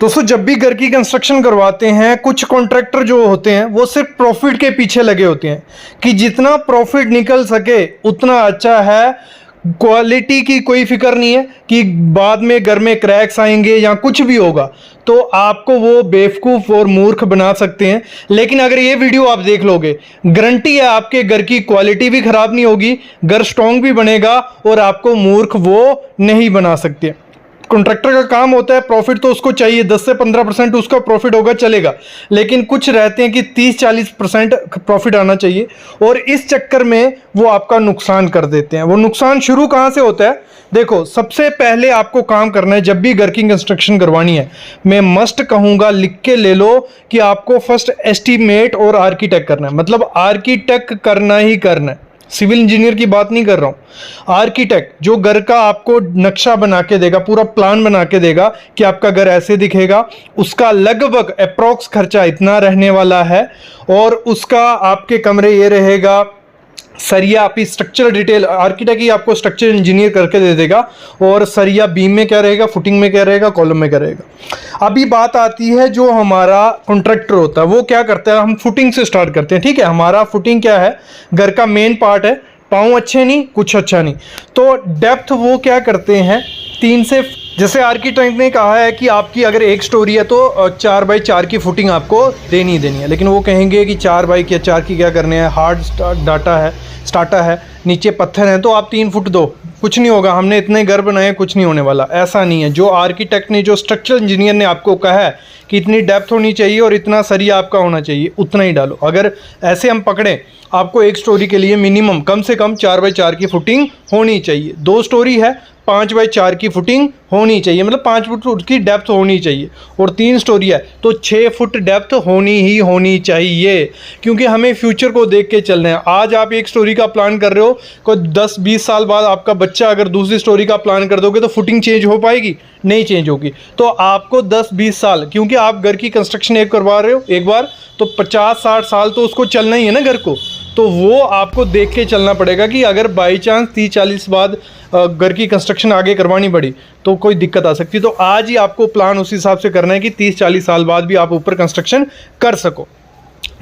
दोस्तों जब भी घर की कंस्ट्रक्शन करवाते हैं कुछ कॉन्ट्रैक्टर जो होते हैं वो सिर्फ प्रॉफिट के पीछे लगे होते हैं कि जितना प्रॉफिट निकल सके उतना अच्छा है। क्वालिटी की कोई फिक्र नहीं है कि बाद में घर में क्रैक्स आएंगे या कुछ भी होगा, तो आपको वो बेवकूफ़ और मूर्ख बना सकते हैं। लेकिन अगर ये वीडियो आप देख लोगे, गारंटी है आपके घर की क्वालिटी भी ख़राब नहीं होगी, घर स्ट्रॉन्ग भी बनेगा और आपको मूर्ख वो नहीं बना सकते। कॉन्ट्रैक्टर का काम होता है प्रॉफिट, तो उसको चाहिए 10 से 15% उसका प्रॉफिट होगा चलेगा, लेकिन कुछ रहते हैं कि 30-40% प्रॉफिट आना चाहिए और इस चक्कर में वो आपका नुकसान कर देते हैं। वो नुकसान शुरू कहाँ से होता है? देखो, सबसे पहले आपको काम करना है जब भी घर की कंस्ट्रक्शन करवानी है, मैं मस्ट कहूँगा लिख के ले लो कि आपको फर्स्ट एस्टीमेट और आर्किटेक्ट करना है। मतलब आर्किटेक्ट करना ही करना है, सिविल इंजीनियर की बात नहीं कर रहा हूं। आर्किटेक्ट जो घर का आपको नक्शा बना के देगा, पूरा प्लान बना के देगा कि आपका घर ऐसे दिखेगा, उसका लगभग अप्रॉक्स खर्चा इतना रहने वाला है और उसका आपके कमरे ये रहेगा। सरिया आपकी स्ट्रक्चर डिटेल आर्किटेक्ट ही आपको स्ट्रक्चर इंजीनियर करके दे देगा और सरिया बीम में क्या रहेगा, फुटिंग में क्या रहेगा, कॉलम में क्या रहेगा। अभी बात आती है जो हमारा कॉन्ट्रैक्टर होता है वो क्या करता है, हम फुटिंग से स्टार्ट करते हैं। ठीक है, हमारा फुटिंग क्या है, घर का मेन पार्ट है, पाँव अच्छे नहीं कुछ अच्छा नहीं, तो डेप्थ वो क्या करते हैं 3 से, जैसे आर्किटेक्ट ने कहा है कि आपकी अगर एक स्टोरी है तो 4x4 की फुटिंग आपको देनी ही देनी है। लेकिन वो कहेंगे कि 4x4 की क्या करने हैं, हार्ड डाटा है, स्टाटा है, नीचे पत्थर हैं, तो आप 3 फुट दो, कुछ नहीं होगा, हमने इतने घर बनाए कुछ नहीं होने वाला। ऐसा नहीं है। जो आर्किटेक्ट ने, जो स्ट्रक्चरल इंजीनियर ने आपको कहा है कि इतनी डेप्थ होनी चाहिए और इतना सरिया आपका होना चाहिए, उतना ही डालो। अगर ऐसे हम पकड़ें, आपको एक स्टोरी के लिए मिनिमम कम से कम 4x4 की फुटिंग होनी चाहिए। 2 स्टोरी है 5x4 की फुटिंग होनी चाहिए, मतलब 5 फुट की डेप्थ होनी चाहिए। और 3 स्टोरी है तो 6 फुट डेप्थ होनी चाहिए, क्योंकि हमें फ्यूचर को देख के चलना है। आज आप एक स्टोरी का प्लान कर रहे हो, कोई 10-20 साल बाद आपका बच्चा अगर दूसरी स्टोरी का प्लान कर दोगे तो फुटिंग चेंज हो पाएगी? नहीं चेंज होगी। तो आपको 10-20 साल, क्योंकि आप घर की कंस्ट्रक्शन एक करवा रहे हो एक बार, तो 50-60 साल तो उसको चलना ही है ना घर को, तो वो आपको देख के चलना पड़ेगा कि अगर बाई चांस 30-40 बाद घर की कंस्ट्रक्शन आगे करवानी पड़ी तो कोई दिक्कत आ सकती है। तो आज ही आपको प्लान उस हिसाब से करना है कि 30-40 साल बाद भी आप ऊपर कंस्ट्रक्शन कर सको।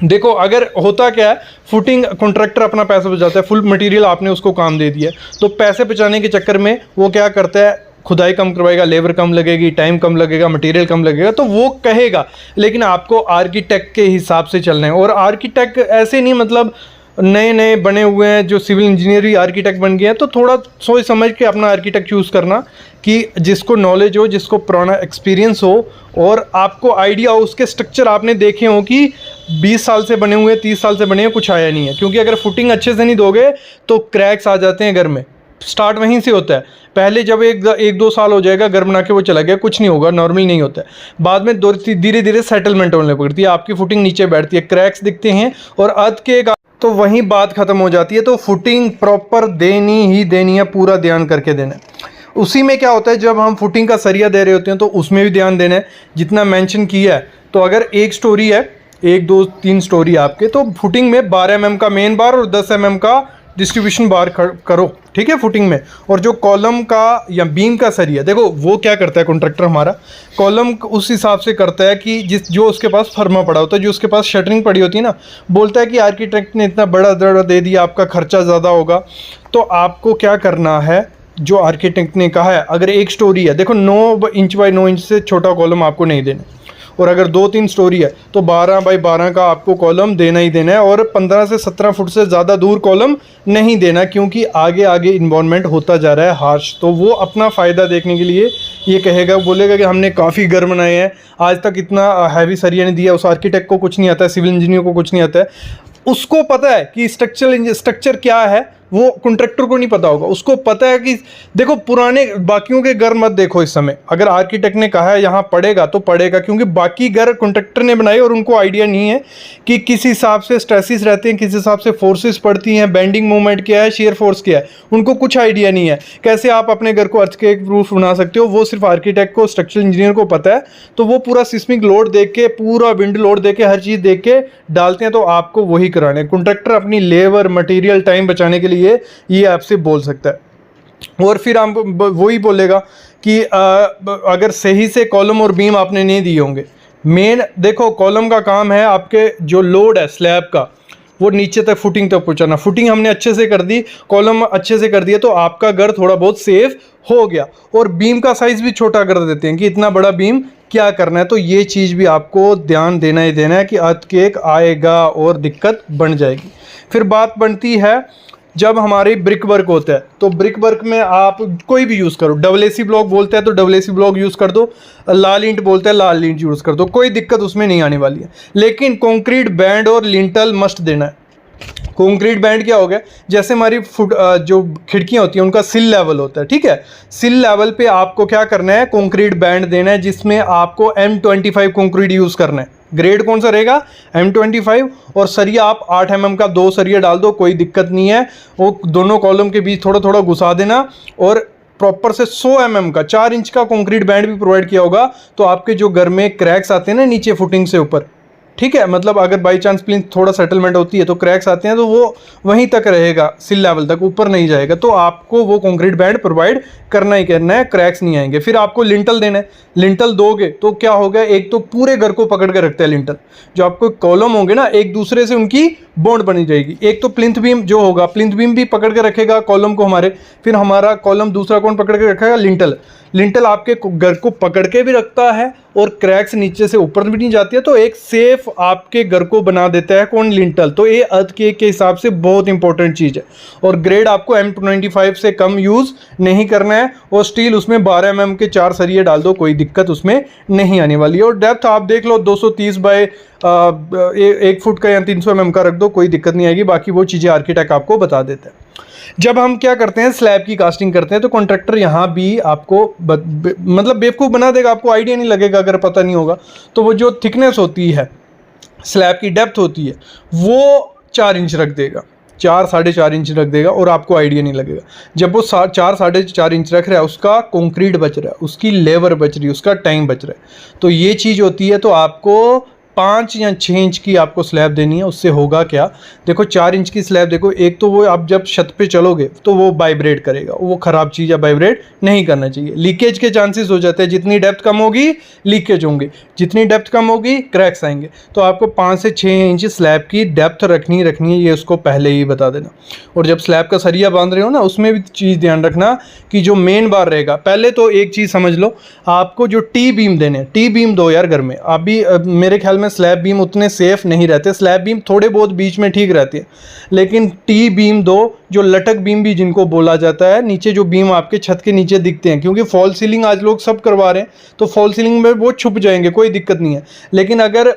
देखो, अगर होता क्या है, फुटिंग कॉन्ट्रैक्टर अपना पैसा बचाता है, फुल मटेरियल आपने उसको काम दे दिया, तो पैसे बचाने के चक्कर में वो क्या करता है, खुदाई कम करवाएगा, लेबर कम लगेगी, टाइम कम लगेगा, मटेरियल कम लगेगा, तो वो कहेगा। लेकिन आपको आर्किटेक्ट के हिसाब से चलना है। और आर्किटेक्ट ऐसे नहीं मतलब नए नए बने हुए हैं जो सिविल इंजीनियर ही आर्किटेक्ट बन गए हैं, तो थोड़ा सोच समझ के अपना आर्किटेक्ट चूज़ करना कि जिसको नॉलेज हो, जिसको पुराना एक्सपीरियंस हो और आपको आइडिया हो, उसके स्ट्रक्चर आपने देखे हो कि 20 साल से बने हुए, 30 साल से बने हुए, कुछ आया नहीं है। क्योंकि अगर फुटिंग अच्छे से नहीं दोगे तो क्रैक्स आ जाते हैं घर में। स्टार्ट वहीं से होता है। पहले जब 1-2 साल हो जाएगा घर बना के वो चला गया, कुछ नहीं होगा, नॉर्मल नहीं होता है। बाद में धीरे धीरे सेटलमेंट होने पड़ती है, आपकी फुटिंग नीचे बैठती है, क्रैक्स दिखते हैं और अर्थ के, तो वहीं बात खत्म हो जाती है। तो फुटिंग प्रॉपर देनी ही देनी है, पूरा ध्यान करके देना है। उसी में क्या होता है, जब हम फुटिंग का सरिया दे रहे होते हैं तो उसमें भी ध्यान देना है जितना मेंशन किया है। तो अगर एक स्टोरी है, 1-2-3 स्टोरी आपके, तो फुटिंग में 12 mm का मेन बार और 10 mm का डिस्ट्रीब्यूशन बार करो, ठीक है, फुटिंग में। और जो कॉलम का या बीम का सरिया, देखो वो क्या करता है कॉन्ट्रैक्टर हमारा, कॉलम उस हिसाब से करता है कि जो उसके पास फर्मा पड़ा होता है, जो उसके पास शटरिंग पड़ी होती है ना, बोलता है कि आर्किटेक्ट ने इतना बड़ा दड़ा दे दिया, आपका खर्चा ज़्यादा होगा। तो आपको क्या करना है, जो आर्किटेक्ट ने कहा है, अगर एक स्टोरी है, देखो 9 इंच बाई 9 इंच से छोटा कॉलम आपको नहीं देना, और अगर 2-3 स्टोरी है तो 12x12 का आपको कॉलम देना ही देना है, और 15 से 17 फुट से ज़्यादा दूर कॉलम नहीं देना, क्योंकि आगे आगे इन्वायरमेंट होता जा रहा है हार्श। तो वो अपना फ़ायदा देखने के लिए ये कहेगा, बोलेगा कि हमने काफ़ी घर बनाए हैं, आज तक इतना हैवी सरिया नहीं दिया। उस आर्किटेक्ट को कुछ नहीं आता है, सिविल इंजीनियर को कुछ नहीं आता है, उसको पता है कि स्ट्रक्चर क्या है, वो कॉन्ट्रैक्टर को नहीं पता होगा। उसको पता है कि देखो, पुराने बाकियों के घर मत देखो इस समय, अगर आर्किटेक्ट ने कहा है यहाँ पड़ेगा तो पड़ेगा, क्योंकि बाकी घर कॉन्ट्रैक्टर ने बनाए और उनको आइडिया नहीं है कि किस हिसाब से स्ट्रेसिस रहते हैं, किस हिसाब से फोर्सेस पड़ती हैं, बेंडिंग मूवमेंट क्या है, शेयर फोर्स क्या है, उनको कुछ आइडिया नहीं है। कैसे आप अपने घर को अर्थक्वेक प्रूफ बना सकते हो, वो सिर्फ आर्किटेक्ट को, स्ट्रक्चरल इंजीनियर को पता है। तो वो पूरा सिस्मिक लोड देख के, पूरा विंड लोड देख के, हर चीज़ देख के डालते हैं, तो आपको वही कराना है। कॉन्ट्रैक्टर अपनी लेबर, मटेरियल, टाइम बचाने के लिए ये आपसे बोल सकता है। और फिर हम वही बोलेगा कि अगर सही से कॉलम और बीम आपने नहीं दिए होंगे। मेन देखो कॉलम का काम है आपके जो लोड है स्लैब का वो नीचे तक फुटिंग तक पहुंचाना। फुटिंग हमने अच्छे से कर दी, कॉलम अच्छे से कर दिया, तो आपका घर थोड़ा बहुत सेफ हो गया। और बीम का साइज भी छोटा कर देते हैं कि इतना बड़ा बीम क्या करना है। तो ये चीज़ भी आपको ध्यान देना ही देना है कि अर्थक्वेक आएगा और दिक्कत बन जाएगी। फिर बात बनती है जब हमारी ब्रिक वर्क होता है, तो ब्रिक वर्क में आप कोई भी यूज़ करो, डबल एसी ब्लॉक बोलते हैं तो डबल एसी ब्लॉक यूज़ कर दो, लाल ईंट बोलते हैं लाल ईंट यूज़ कर दो, कोई दिक्कत उसमें नहीं आने वाली है। लेकिन कंक्रीट बैंड और लिंटल मस्ट देना है। कंक्रीट बैंड क्या हो गया, जैसे हमारी जो खिड़कियाँ होती हैं उनका सिल लेवल होता है, ठीक है, सिल लेवल पे आपको क्या करना है, कंक्रीट बैंड देना है, जिसमें आपको M25 कंक्रीट यूज़ करना है। ग्रेड कौन सा रहेगा, M25। और सरिया आप 8 mm का 2 सरिया डाल दो, कोई दिक्कत नहीं है। वो दोनों कॉलम के बीच थोड़ा थोड़ा घुसा देना। और प्रॉपर से 100 mm का 4 इंच का कंक्रीट बैंड भी प्रोवाइड किया होगा, तो आपके जो घर में क्रैक्स आते हैं ना नीचे फुटिंग से ऊपर, ठीक है, मतलब अगर बाई चांस प्लिंथ थोड़ा सेटलमेंट होती है तो क्रैक्स आते हैं, तो वो वहीं तक रहेगा, सिल लेवल तक, ऊपर नहीं जाएगा। तो आपको वो कंक्रीट बैंड प्रोवाइड करना ही करना है, क्रैक्स नहीं आएंगे। फिर आपको लिंटल देना है। लिंटल दोगे तो क्या होगा, एक तो पूरे घर को पकड़ के रखता है लिंटल। जो आपको कॉलम होंगे ना एक दूसरे से उनकी बॉन्ड बनी जाएगी। एक तो प्लिंथ बीम जो होगा, प्लिंथ बीम भी पकड़ के रखेगा कॉलम को हमारे, फिर हमारा कॉलम दूसरा कौन पकड़ के रखेगा, लिंटल। लिंटल आपके घर को पकड़ के भी रखता है और क्रैक्स नीचे से ऊपर भी नहीं जाती है, तो एक सेफ आपके घर को बना देता है कौन, लिंटल। तो ये अर्थक्वेक के हिसाब से बहुत इंपॉर्टेंट चीज़ है। और ग्रेड आपको M25 से कम यूज़ नहीं करना है। और स्टील उसमें 12 mm के 4 सरिये डाल दो, कोई दिक्कत उसमें नहीं आने वाली है। और डेप्थ आप देख लो 230 बाय 1 फुट का या 300 mm का रख दो, कोई दिक्कत नहीं आएगी। बाकी वो चीज़ें आर्किटेक्ट आपको बता देता है। जब हम क्या करते हैं, स्लैब की कास्टिंग करते हैं, तो कॉन्ट्रैक्टर यहाँ भी आपको मतलब बेवकूफ़ बना देगा, आपको आइडिया नहीं लगेगा अगर पता नहीं होगा। तो वो जो थिकनेस होती है, स्लैब की डेप्थ होती है, वो 4 इंच रख देगा, 4 साढ़े 4 इंच रख देगा, और आपको आइडिया नहीं लगेगा। जब वो 4 साढ़े 4 इंच रख रहा है, उसका कंक्रीट बच रहा है, उसकी लेबर बच रही है, उसका टाइम बच रहा है। तो ये चीज़ होती है। तो आपको 5 या 6 इंच की आपको स्लैब देनी है। उससे होगा क्या, देखो 4 इंच की स्लैब देखो, एक तो वो आप जब छत पे चलोगे तो वो वाइब्रेट करेगा, वो ख़राब चीज़ है, वाइब्रेट नहीं करना चाहिए। लीकेज के चांसेस हो जाते हैं, जितनी डेप्थ कम होगी लीकेज होंगे, जितनी डेप्थ कम होगी क्रैक्स आएंगे। तो आपको 5 से 6 इंच स्लैब की डेप्थ रखनी है, ये उसको पहले ही बता देना। और जब स्लैब का सरिया बांध रहे हो ना, उसमें भी चीज़ ध्यान रखना कि जो मेन बार रहेगा, पहले तो एक चीज़ समझ लो, आपको जो टी बीम देने हैं, टी बीम दो यार घर में। अभी मेरे ख्याल में स्लैब बीम उतने सेफ नहीं रहते, स्लैब बीम थोड़े बहुत बीच में ठीक रहती है, लेकिन टी बीम दो, जो लटक बीम भी जिनको बोला जाता है, नीचे जो बीम आपके छत के नीचे दिखते हैं, क्योंकि फॉल सीलिंग आज लोग सब करवा रहे हैं, तो फॉल सीलिंग में वो छुप जाएंगे, कोई दिक्कत नहीं है। लेकिन अगर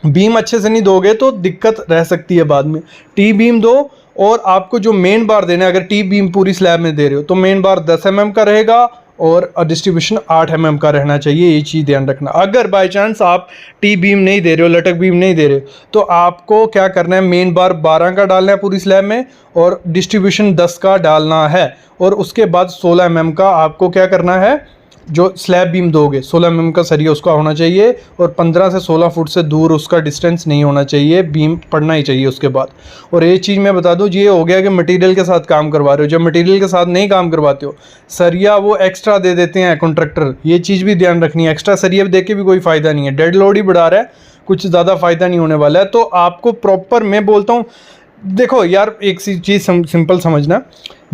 बीम अच्छे से नहीं दोगे तो दिक्कत रह सकती है बाद में। टी बीम दो, और आपको जो मेन बार देना है, अगर टी बीम पूरी स्लैब में दे रहे हो तो मेन बार 10 mm का रहेगा और डिस्ट्रीब्यूशन 8 mm का रहना चाहिए। ये चीज़ ध्यान रखना। अगर बाय चांस आप टी बीम नहीं दे रहे हो, लटक बीम नहीं दे रहे हो, तो आपको क्या करना है, मेन बार 12 का डालना है पूरी स्लैब में, और डिस्ट्रीब्यूशन 10 का डालना है। और उसके बाद 16 mm का आपको क्या करना है, जो स्लैब बीम दोगे 16 mm का सरिया उसका होना चाहिए, और 15 से 16 फुट से दूर उसका डिस्टेंस नहीं होना चाहिए, बीम पड़ना ही चाहिए उसके बाद। और ये चीज़ मैं बता दूं, ये हो गया कि मटेरियल के साथ काम करवा रहे हो। जब मटेरियल के साथ नहीं काम करवाते हो, सरिया वो एक्स्ट्रा दे देते हैं कॉन्ट्रैक्टर, ये चीज़ भी ध्यान रखनी है। एक्स्ट्रा सरिया दे के भी कोई फ़ायदा नहीं है, डेड लोड ही बढ़ा रहा है, कुछ ज़्यादा फ़ायदा नहीं होने वाला है। तो आपको प्रॉपर, मैं बोलता हूँ, देखो यार एक चीज़ सिंपल समझना,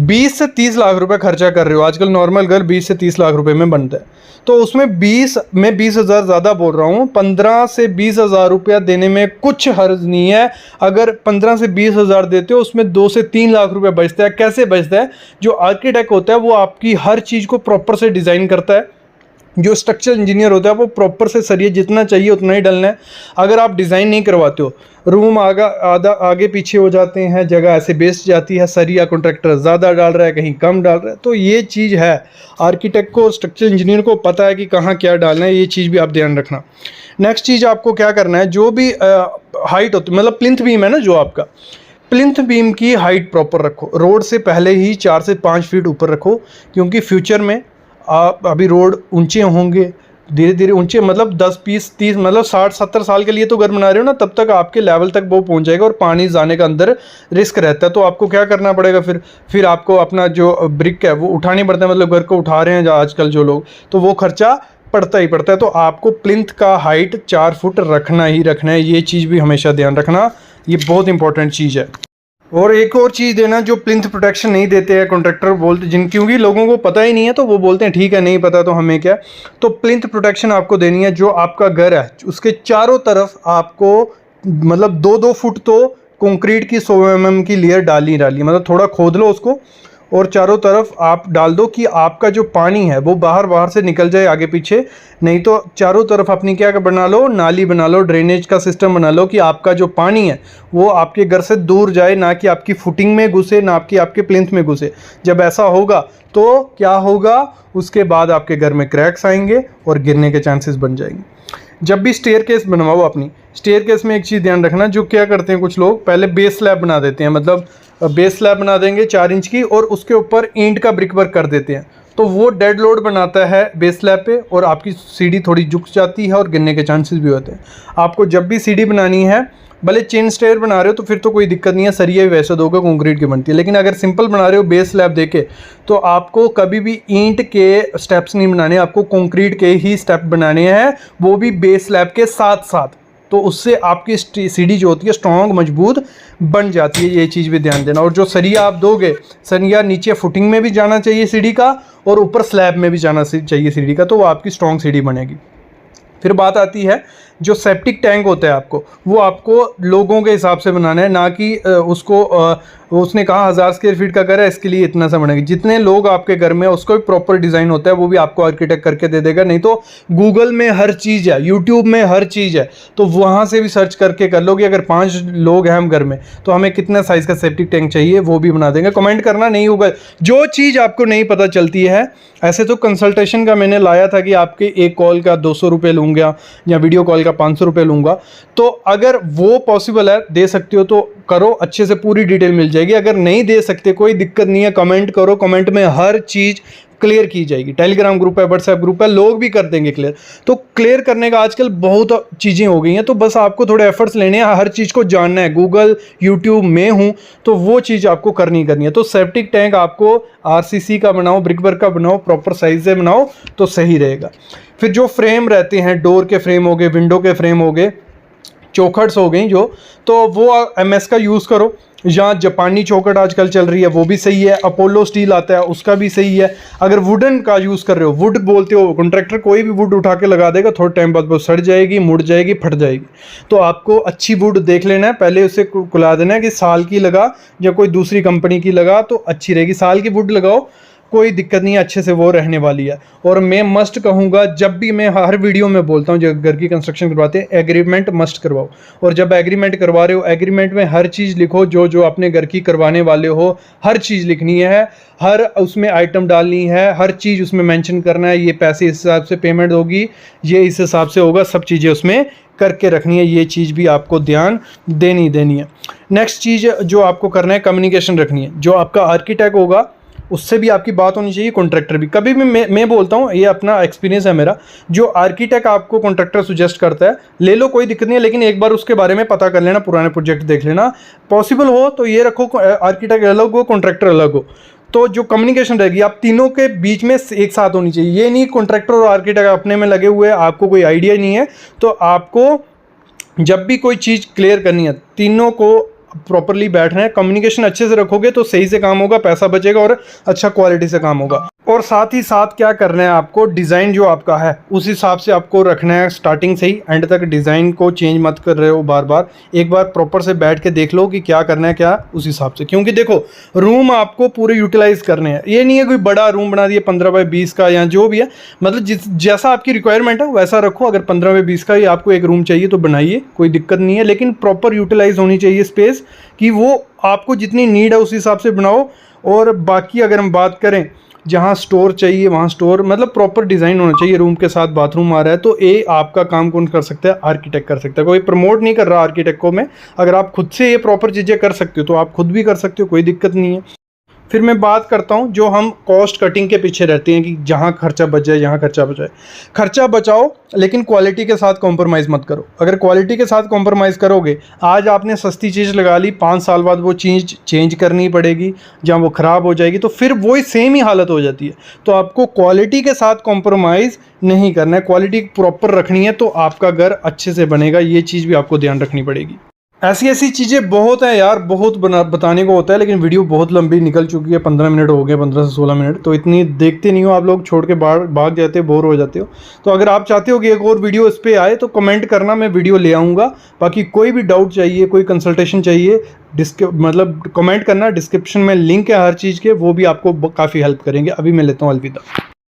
20 से 30 लाख रुपए खर्चा कर रहे हो, आजकल नॉर्मल घर 20 से 30 लाख रुपए में बनता है, तो उसमें 20,000 ज़्यादा बोल रहा हूँ, 15 से 20,000 रुपया देने में कुछ हर्ज नहीं है। अगर 15 से 20,000 देते हो, उसमें 2 से 3 लाख रुपया बचता है। कैसे बचता है, जो आर्किटेक्ट होता है वो आपकी हर चीज़ को प्रॉपर से डिज़ाइन करता है। जो स्ट्रक्चरल इंजीनियर होता है वो प्रॉपर से सरिया जितना चाहिए उतना ही डालना है। अगर आप डिज़ाइन नहीं करवाते हो, रूम आधा आगे पीछे हो जाते हैं, जगह ऐसे बेस्ट जाती है, सरिया कॉन्ट्रैक्टर ज़्यादा डाल रहा है, कहीं कम डाल रहा है, तो ये चीज़ है आर्किटेक्ट को, स्ट्रक्चरल इंजीनियर को पता है कि कहाँ क्या डालना है। ये चीज़ भी आप ध्यान रखना। नेक्स्ट चीज़ आपको क्या करना है, जो भी हाइट होती है, मतलब प्लिंथ बीम है ना, जो आपका प्लिंथ बीम की हाइट प्रॉपर रखो, रोड से पहले ही 4 से 5 फीट ऊपर रखो, क्योंकि फ्यूचर में आप अभी रोड ऊंचे होंगे, धीरे धीरे ऊंचे, मतलब 10 20 30 मतलब 60 70 साल के लिए तो घर बना रहे हो ना, तब तक आपके लेवल तक वो पहुंच जाएगा और पानी जाने का अंदर रिस्क रहता है। तो आपको क्या करना पड़ेगा, फिर आपको अपना जो ब्रिक है वो उठानी पड़ता है, मतलब घर को उठा रहे हैं जो आजकल जो लोग, तो वो खर्चा पड़ता ही पड़ता है। तो आपको प्लिंथ का हाइट 4 फुट रखना ही रखना है, ये चीज़ भी हमेशा ध्यान रखना, ये बहुत इंपॉर्टेंट चीज़ है। और एक और चीज़ देना, जो प्लिंथ प्रोटेक्शन नहीं देते हैं कॉन्ट्रैक्टर बोलते, क्योंकि लोगों को पता ही नहीं है तो वो बोलते हैं ठीक है नहीं पता तो हमें क्या। तो प्लिंथ प्रोटेक्शन आपको देनी है। जो आपका घर है उसके चारों तरफ आपको मतलब 2-2 फुट तो कंक्रीट की 100 mm की लेयर डाली मतलब थोड़ा खोद लो उसको और चारों तरफ आप डाल दो कि आपका जो पानी है वो बाहर से निकल जाए आगे पीछे। नहीं तो चारों तरफ अपनी क्या बना लो, नाली बना लो, ड्रेनेज का सिस्टम बना लो कि आपका जो पानी है वो आपके घर से दूर जाए, ना कि आपकी फुटिंग में घुसे, ना आपके प्लिंथ में घुसे। जब ऐसा होगा तो क्या होगा, उसके बाद आपके घर में क्रैक्स आएंगे और गिरने के चांसेस बन जाएंगे। जब भी स्टेयरकेस बनवाओ अपनी, स्टेयरकेस में एक चीज़ ध्यान रखना, जो क्या करते हैं कुछ लोग पहले बेस स्लैब बना देते हैं, मतलब बेस स्लैब बना देंगे 4 इंच की और उसके ऊपर ईंट का ब्रिक वर्क कर देते हैं। तो वो डेड लोड बनाता है बेस स्लैब पे और आपकी सीढ़ी थोड़ी झुक जाती है और गिरने के चांसेस भी होते हैं। आपको जब भी सीढ़ी बनानी है, भले चेन स्टेयर बना रहे हो तो फिर तो कोई दिक्कत नहीं है, सरिया भी वैसे दोगे कंक्रीट की बनती है। लेकिन अगर सिंपल बना रहे हो बेस स्लैब देके, तो आपको कभी भी ईंट के स्टेप्स नहीं बनाने, आपको कंक्रीट के ही स्टेप बनाने हैं, वो भी बेस स्लैब के साथ साथ। तो उससे आपकी सीढ़ी जो होती है स्ट्रॉन्ग मजबूत बन जाती है, ये चीज़ भी ध्यान देना। और जो सरिया आप दोगे, सरिया नीचे फुटिंग में भी जाना चाहिए सीढ़ी का और ऊपर स्लैब में भी जाना चाहिए सीढ़ी का, तो वो आपकी स्ट्रॉन्ग सीढ़ी बनेगी। फिर बात आती है जो सेप्टिक टैंक होता है आपको, वो आपको लोगों के हिसाब से बनाना है, ना कि उसने कहा 1000 स्क्वायर फीट का घर है इसके लिए इतना सा बनेगा। जितने लोग आपके घर में, उसका भी प्रॉपर डिज़ाइन होता है, वो भी आपको आर्किटेक्ट करके दे देगा। नहीं तो गूगल में हर चीज़ है, यूट्यूब में हर चीज़ है, तो वहाँ से भी सर्च करके कर लो कि अगर 5 लोग हैं हम घर में तो हमें कितना साइज़ का सेप्टिक टैंक चाहिए, वो भी बना देंगे। कमेंट करना नहीं होगा जो चीज़ आपको नहीं पता चलती है। ऐसे तो कंसल्टेशन का मैंने लाया था कि आपके एक कॉल का 200 रुपये लूँगा या वीडियो कॉल का 500 रुपये लूँगा, तो अगर वो पॉसिबल है, दे सकते हो तो करो, अच्छे से पूरी डिटेल मिल जाएगी। अगर नहीं दे सकते कोई दिक्कत नहीं है, कमेंट करो, कमेंट में हर चीज़ क्लियर की जाएगी। टेलीग्राम ग्रुप है, व्हाट्सएप ग्रुप है, लोग भी कर देंगे क्लियर। तो क्लियर करने का आजकल बहुत चीज़ें हो गई हैं, तो बस आपको थोड़े एफर्ट्स लेने हैं, हर चीज़ को जानना है। गूगल यूट्यूब में हूँ तो वो चीज़ आपको करनी है। तो सेप्टिक टैंक आपको आरसीसी का बनाओ, ब्रिक वर्क का बनाओ, प्रॉपर साइज से बनाओ तो सही रहेगा। फिर जो फ्रेम रहते हैं, डोर के फ्रेम हो गए, विंडो के फ्रेम हो गए, चौखट्स हो गई जो, तो वो एमएस का यूज़ करो, या जापानी चौखट आजकल चल रही है वो भी सही है, अपोलो स्टील आता है उसका भी सही है। अगर वुडन का यूज़ कर रहे हो, वुड बोलते हो, कॉन्ट्रैक्टर कोई भी वुड उठा के लगा देगा, थोड़े टाइम बाद वो सड़ जाएगी, मुड़ जाएगी, फट जाएगी। तो आपको अच्छी वुड देख लेना है, पहले उसे कुला देना है कि साल की लगा या कोई दूसरी कंपनी की लगा तो अच्छी रहेगी। साल की वुड लगाओ, कोई दिक्कत नहीं है, अच्छे से वो रहने वाली है। और मैं मस्ट कहूँगा, जब भी मैं हर वीडियो में बोलता हूँ जब घर की कंस्ट्रक्शन करवाते हैं, एग्रीमेंट मस्ट करवाओ। और जब एग्रीमेंट करवा रहे हो, एग्रीमेंट में हर चीज़ लिखो, जो जो अपने घर की करवाने वाले हो हर चीज़ लिखनी है, हर उसमें आइटम डालनी है, हर चीज़ उसमें मेंशन करना है, ये पैसे इस हिसाब से पेमेंट होगी, ये इस हिसाब से होगा, सब चीज़ें उसमें करके रखनी है। ये चीज़ भी आपको ध्यान देनी है। नेक्स्ट चीज़ जो आपको करना है, कम्युनिकेशन रखनी है। जो आपका आर्किटेक्ट होगा उससे भी आपकी बात होनी चाहिए, कॉन्ट्रैक्टर भी। कभी भी मैं बोलता हूँ, ये अपना एक्सपीरियंस है मेरा, जो आर्किटेक्ट आपको कॉन्ट्रैक्टर सुजेस्ट करता है ले लो, कोई दिक्कत नहीं है, लेकिन एक बार उसके बारे में पता कर लेना, पुराने प्रोजेक्ट देख लेना। पॉसिबल हो तो ये रखो आर्किटेक्ट अलग हो, कॉन्ट्रैक्टर अलग हो। तो जो कम्युनिकेशन रहेगी आप तीनों के बीच में एक साथ होनी चाहिए। ये नहीं कॉन्ट्रैक्टर और आर्किटेक्ट अपने में लगे हुए, आपको कोई आइडिया नहीं है, तो आपको जब भी कोई चीज़ क्लियर करनी है, तीनों को प्रॉपरली बैठना है। कम्युनिकेशन अच्छे से रखोगे तो सही से काम होगा, पैसा बचेगा और अच्छा क्वालिटी से काम होगा। और साथ ही साथ क्या करना है आपको, डिज़ाइन जो आपका है उस हिसाब से आपको रखना है, स्टार्टिंग से ही एंड तक डिज़ाइन को चेंज मत कर रहे हो बार बार। एक बार प्रॉपर से बैठ के देख लो कि क्या करना है, क्या उस हिसाब से। क्योंकि देखो, रूम आपको पूरे यूटिलाइज करने हैं, ये नहीं है कोई बड़ा रूम बना दिया 15x20 का या जो भी है, मतलब जैसा आपकी रिक्वायरमेंट है वैसा रखो। अगर 15x20 का ही आपको एक रूम चाहिए तो बनाइए, कोई दिक्कत नहीं है, लेकिन प्रॉपर यूटिलाइज होनी चाहिए स्पेस, कि वो आपको जितनी नीड है उस हिसाब से बनाओ। और बाकी अगर हम बात करें, जहाँ स्टोर चाहिए वहाँ स्टोर, मतलब प्रॉपर डिज़ाइन होना चाहिए। रूम के साथ बाथरूम आ रहा है तो ये आपका काम कौन कर सकता है, आर्किटेक्ट कर सकता है। कोई प्रमोट नहीं कर रहा आर्किटेक्ट को मैं, अगर आप खुद से ये प्रॉपर चीज़ें कर सकते हो तो आप खुद भी कर सकते हो, कोई दिक्कत नहीं है। फिर मैं बात करता हूँ जो हम कॉस्ट कटिंग के पीछे रहते हैं कि जहाँ खर्चा बच जाए, यहाँ खर्चा बचाए। खर्चा बचाओ लेकिन क्वालिटी के साथ कॉम्प्रोमाइज़ मत करो। अगर क्वालिटी के साथ कॉम्प्रोमाइज़ करोगे, आज आपने सस्ती चीज़ लगा ली, 5 साल बाद वो चीज़ चेंज करनी पड़ेगी, जहाँ वो ख़राब हो जाएगी, तो फिर वही सेम ही हालत हो जाती है। तो आपको क्वालिटी के साथ कॉम्प्रोमाइज़ नहीं करना है, क्वालिटी प्रॉपर रखनी है, तो आपका घर अच्छे से बनेगा। ये चीज़ भी आपको ध्यान रखनी पड़ेगी। ऐसी ऐसी चीज़ें बहुत हैं यार, बहुत बताने को होता है, लेकिन वीडियो बहुत लंबी निकल चुकी है, 15 मिनट हो गए, 15 से 16 मिनट। तो इतनी देखते नहीं हो आप लोग, छोड़ के भाग जाते हो, बोर हो जाते हो। तो अगर आप चाहते हो कि एक और वीडियो इस पर आए तो कमेंट करना, मैं वीडियो ले आऊँगा। बाकी कोई भी डाउट चाहिए, कोई कंसल्टेशन चाहिए, मतलब कमेंट करना। डिस्क्रिप्शन में लिंक है हर चीज़ के, वो भी आपको काफ़ी हेल्प करेंगे। अभी मैं लेता हूँ अलविदा।